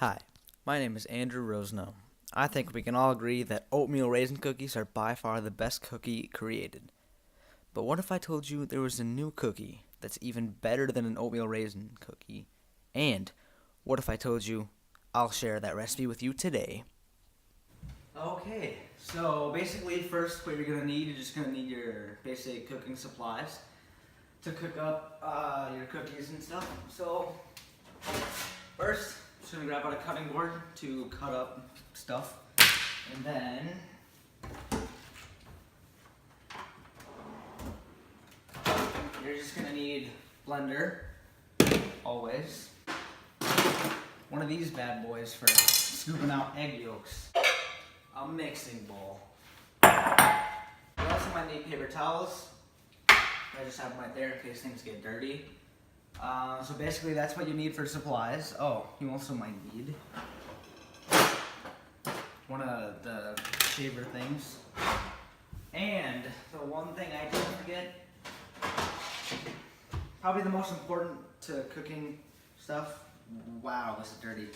Hi, my name is Andrew Rosno. I think we can all agree that oatmeal raisin cookies are by far the best cookie created. But what if I told you there was a new cookie that's even better than an oatmeal raisin cookie? And what if I told you I'll share that recipe with you today? Okay, so basically first what you're going to need, you're just going to need your basic cooking supplies to cook up your cookies and stuff. So first, just going to grab out a cutting board to cut up stuff. And then you're just going to need blender, always. One of these bad boys for scooping out egg yolks. A mixing bowl. You also might need paper towels. I just have them right there in case things get dirty. So basically that's what you need for supplies. Oh, you also might need one of the shaver things. And the one thing I didn't forget, probably the most important to cooking stuff. Wow, this is dirty.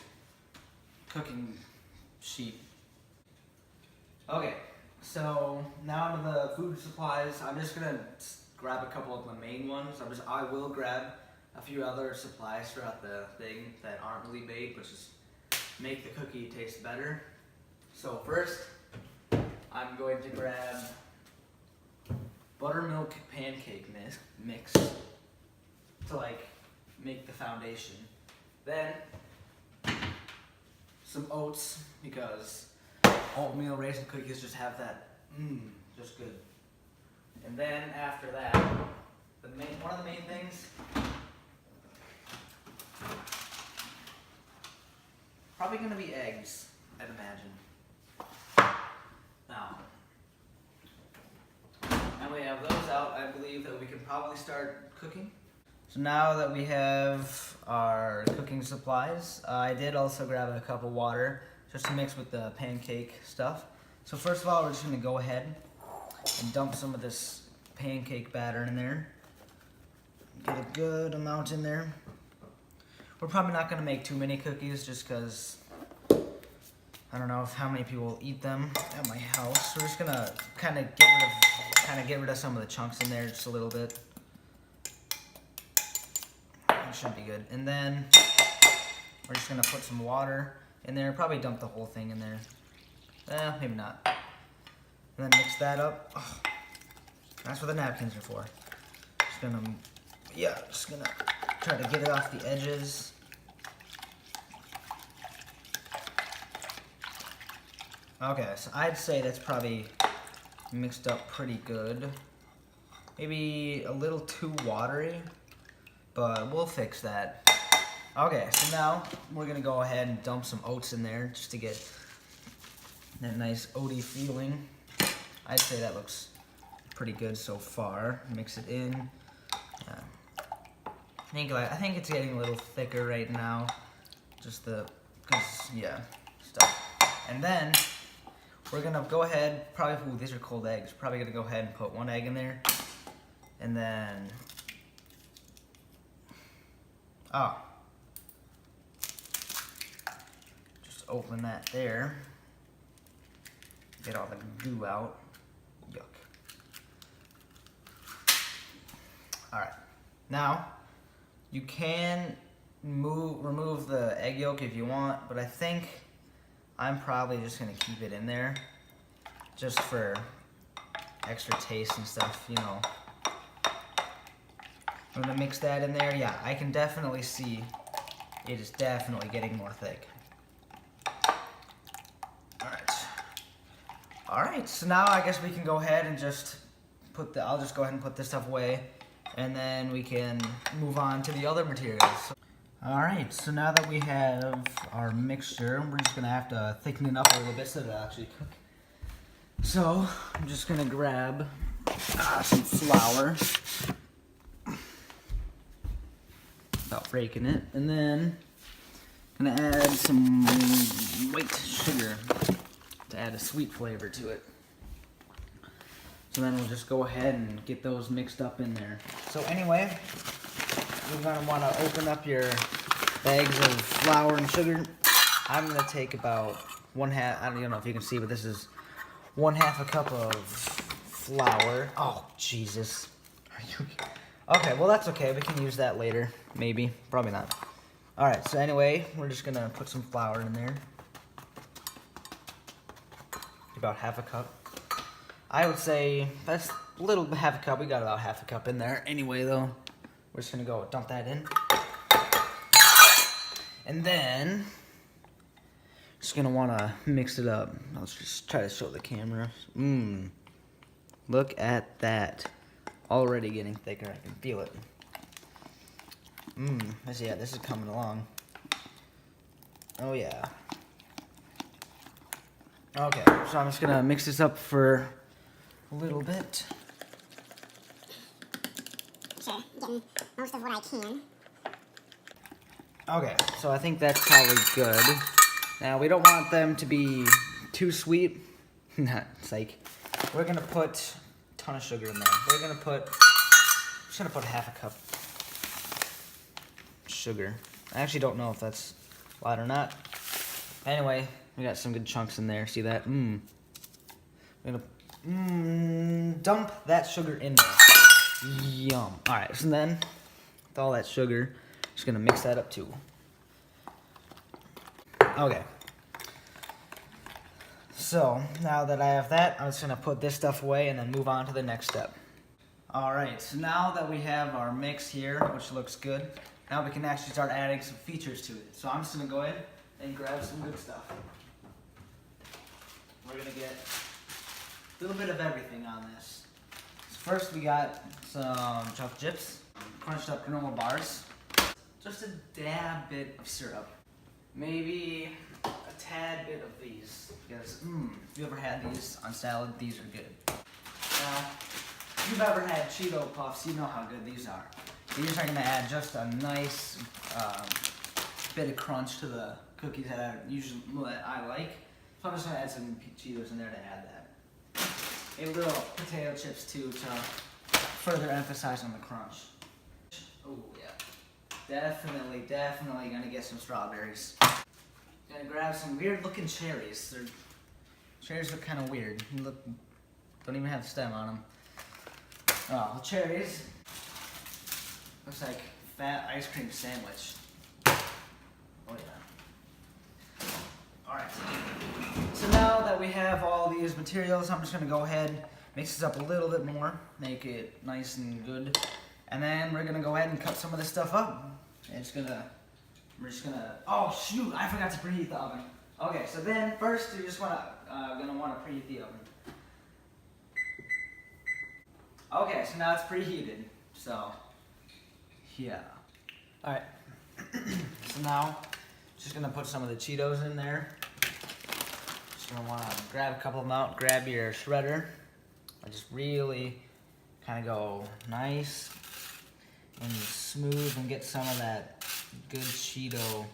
Cooking sheet. Okay, so now to the food supplies. I'm just gonna grab a couple of the main ones. I will grab a few other supplies throughout the thing that aren't really baked, which is make the cookie taste better. So first, I'm going to grab buttermilk pancake mix to make the foundation. Then some oats, because oatmeal raisin cookies just have that just good. And then after that, one of the main things, probably gonna be eggs, I'd imagine. Now we have those out, I believe that we can probably start cooking. So now that we have our cooking supplies, I did also grab a cup of water just to mix with the pancake stuff. So first of all, we're just gonna go ahead and dump some of this pancake batter in there. Get a good amount in there. We're probably not gonna make too many cookies just because I don't know how many people will eat them at my house. We're just gonna kind of get rid of some of the chunks in there just a little bit. That should be good. And then we're just gonna put some water in there. Probably dump the whole thing in there. Maybe not. And then mix that up. Oh, that's what the napkins are for. Just gonna try to get it off the edges. Okay, so I'd say that's probably mixed up pretty good. Maybe a little too watery, but we'll fix that. Okay, so now we're gonna go ahead and dump some oats in there just to get that nice oaty feeling. I'd say that looks pretty good so far. Mix it in. I think it's getting a little thicker right now. Stuff. And then we're gonna go ahead, these are cold eggs. Probably gonna go ahead and put one egg in there. And then, just open that there. Get all the goo out. Yuck. Alright. Now, you can remove the egg yolk if you want, but I think I'm probably just going to keep it in there just for extra taste and stuff, you know. I'm going to mix that in there. Yeah, I can definitely see it is definitely getting more thick. Alright, so now I guess we can go ahead and I'll just go ahead and put this stuff away, and then we can move on to the other materials. Alright, so now that we have our mixture, we're just gonna have to thicken it up a little bit so it'll actually cook. So, I'm just gonna grab some flour, without breaking it, and then I'm gonna add some white sugar to add a sweet flavor to it. So then we'll just go ahead and get those mixed up in there. So anyway, you're gonna wanna open up your bags of flour and sugar I'm gonna take about 1/2. I don't even know if you can see, but this is 1/2 a cup of flour. Oh Jesus! Are you? Okay, well that's okay. We can use that later, maybe. Probably not. All right. So anyway, we're just gonna put some flour in there. About 1/2 a cup. I would say that's a little bit, 1/2 a cup. We got about 1/2 a cup in there. Anyway, though, we're just gonna go dump that in, and then just gonna wanna mix it up. Let's just try to show the camera. Look at that. Already getting thicker. I can feel it. Yeah, this is coming along. Oh yeah. Okay, so I'm just gonna mix this up for a little bit. Sure, getting most of what I can. Okay, so I think that's probably good. Now, we don't want them to be too sweet. It's like, we're gonna put a ton of sugar in there. We're gonna put, I'm just gonna put 1/2 a cup sugar. I actually don't know if that's a lot or not. Anyway, we got some good chunks in there. See that? We're gonna dump that sugar in there. Yum. All right, so then with all that sugar, just gonna mix that up too. Okay. So now that I have that, I'm just gonna put this stuff away and then move on to the next step. All right, so now that we have our mix here, which looks good, now we can actually start adding some features to it. So I'm just gonna go ahead and grab some good stuff. We're gonna get a little bit of everything on this. So first we got some chocolate chips, crunched up granola bars, just a dab bit of syrup, maybe a tad bit of these, because if you ever had these on salad, these are good. Now, if you've ever had Cheeto Puffs, you know how good these are. These are gonna add just a nice bit of crunch to the cookies that I like. So I'm just gonna add some Cheetos in there to add that. A little potato chips too to further emphasize on the crunch. Oh yeah, definitely gonna get some strawberries. Gonna grab some weird looking cherries. Cherries look kind of weird. Don't even have a stem on them. Oh, the cherries. Looks like fat ice cream sandwich. Oh yeah. Alright. So now that we have all these materials, I'm just gonna go ahead, mix this up a little bit more, make it nice and good. And then we're gonna go ahead and cut some of this stuff up. We're just gonna, oh shoot, I forgot to preheat the oven. Okay, so then first you're just gonna wanna preheat the oven. Okay, so now it's preheated, so yeah. All right, so now just gonna put some of the Cheetos in there. Just gonna wanna grab a couple of them out, grab your shredder, and just really kind of go nice and smooth and get some of that good Cheeto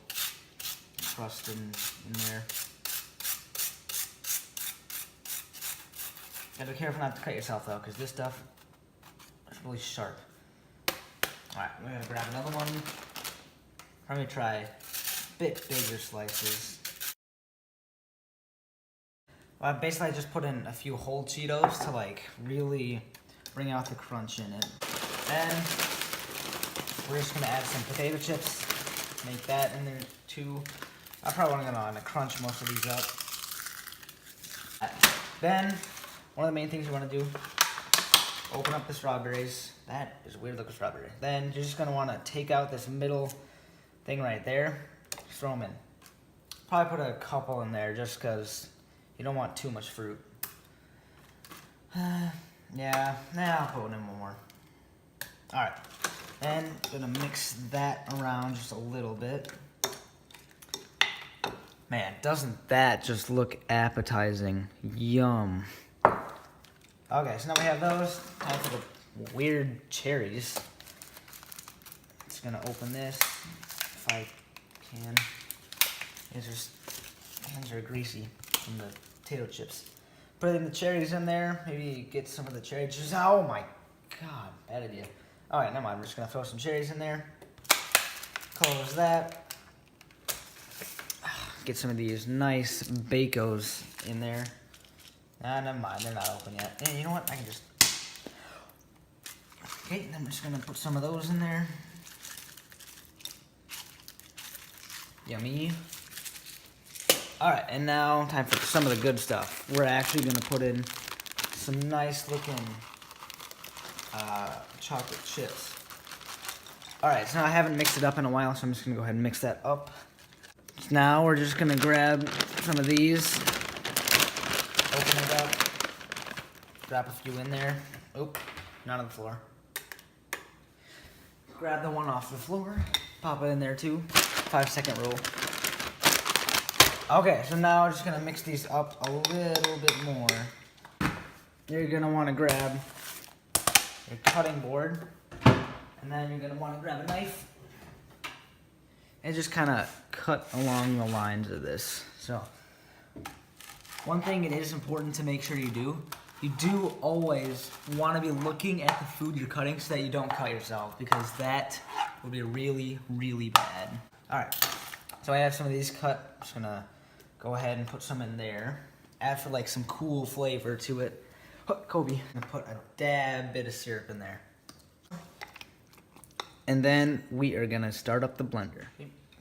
crust in there. Gotta be careful not to cut yourself though, because this stuff is really sharp. Alright, we're gonna grab another one. Probably try a bit bigger slices. Well, I basically just put in a few whole Cheetos to like really bring out the crunch in it. Then we're just gonna add some potato chips. Make that in there too. I probably gonna crunch most of these up. Then one of the main things you want to do, open up the strawberries. That is a weird looking strawberry. Then you're just going to want to take out this middle thing right there. Just throw them in. Probably put a couple in there just because you don't want too much fruit. Yeah, I'll put in one more. Alright, then I'm going to mix that around just a little bit. Man, doesn't that just look appetizing? Yum. Okay, so now we have those. Time for the weird cherries. Just gonna open this if I can. Hands are greasy from the potato chips. Put in the cherries in there. Maybe get some of the cherry juice. Oh my god, bad idea. Alright, never mind. We're just gonna throw some cherries in there. Close that. get some of these nice bacos in there. Ah, never mind, they're not open yet. Yeah, you know what? I can just. Okay, then I'm just gonna put some of those in there. Yummy. Alright, and now time for some of the good stuff. We're actually gonna put in some nice looking chocolate chips. Alright, so now I haven't mixed it up in a while, so I'm just gonna go ahead and mix that up. So now we're just gonna grab some of these, open it up, drop a few in there. Oop, not on the floor. Grab the one off the floor, pop it in there too. 5-second rule. Okay, so now we're just gonna mix these up a little bit more. You're gonna wanna grab your cutting board, and then you're gonna wanna grab a knife and just kinda cut along the lines of this. So, one thing it is important to make sure you do always wanna be looking at the food you're cutting so that you don't cut yourself, because that would be really, really bad. Alright, so I have some of these cut. I'm just gonna go ahead and put some in there. Add for like some cool flavor to it. Kobe, I'm gonna put a dab bit of syrup in there. And then we are gonna start up the blender.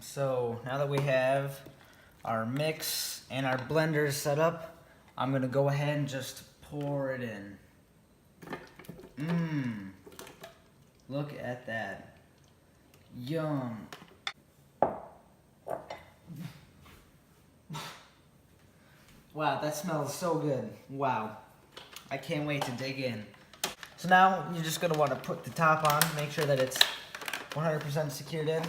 So now that we have our mix and our blenders set up, I'm gonna go ahead and just pour it in. Look at that. Yum. Wow, that smells so good. Wow. I can't wait to dig in. So now you're just gonna wanna put the top on, make sure that it's 100% secured in.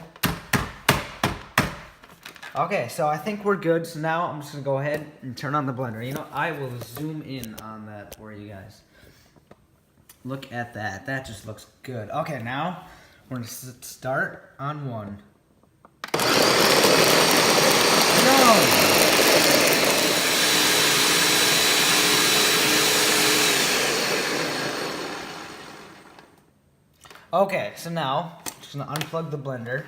Okay, so I think we're good. So now I'm just gonna go ahead and turn on the blender. You know, I will zoom in on that for you guys. Look at that. That just looks good. Okay, now we're gonna start on one. No! Okay, so now, I'm just gonna unplug the blender.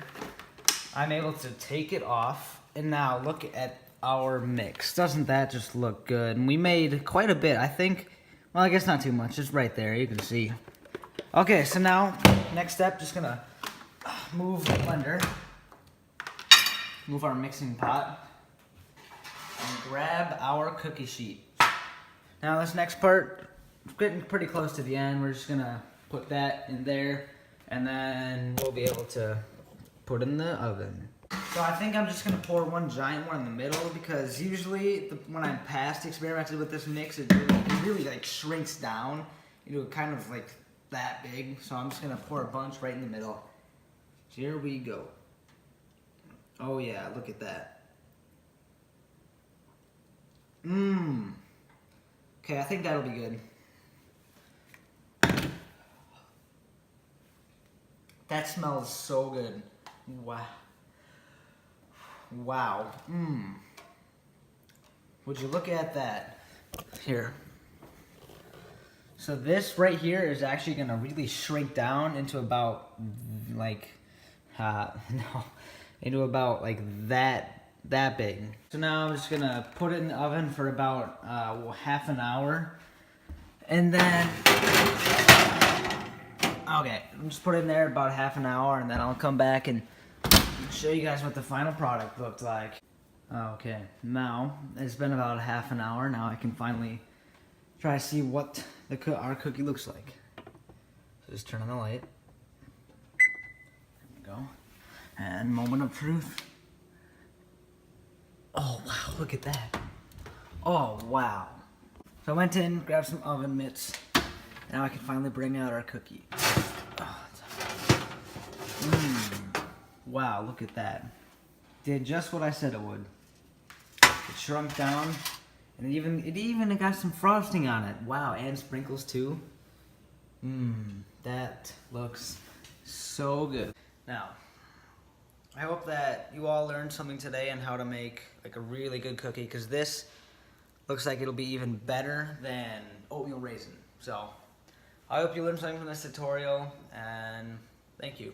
I'm able to take it off, and now look at our mix. Doesn't that just look good? And we made quite a bit, I think. Well, I guess not too much, just right there, you can see. Okay, so now, next step, just gonna move the blender, move our mixing pot, and grab our cookie sheet. Now this next part, getting pretty close to the end, we're just gonna put that in there, and then we'll be able to put in the oven. So I think I'm just gonna pour one giant one in the middle, because usually when I'm past experimented with this mix, it really like shrinks down into kind of like that big. So I'm just gonna pour a bunch right in the middle. So here we go. Oh yeah, look at that. Okay, I think that'll be good. That smells so good. Wow. Wow. Would you look at that? Here. So this right here is actually gonna really shrink down into about like, into about like that big. So now I'm just gonna put it in the oven for about half an hour, and then. Okay, I'm just put it in there about half an hour, and then I'll come back and show you guys what the final product looked like. Okay, now it's been about half an hour. Now I can finally try to see what our cookie looks like. So just turn on the light. There we go. And moment of truth. Oh wow, look at that. Oh wow. So I went in, grabbed some oven mitts. Now I can finally bring out our cookie. Wow, look at that. Did just what I said it would. It shrunk down, and it even got some frosting on it. Wow, and sprinkles too. That looks so good. Now, I hope that you all learned something today on how to make like a really good cookie, because this looks like it'll be even better than oatmeal raisin. So, I hope you learned something from this tutorial, and thank you.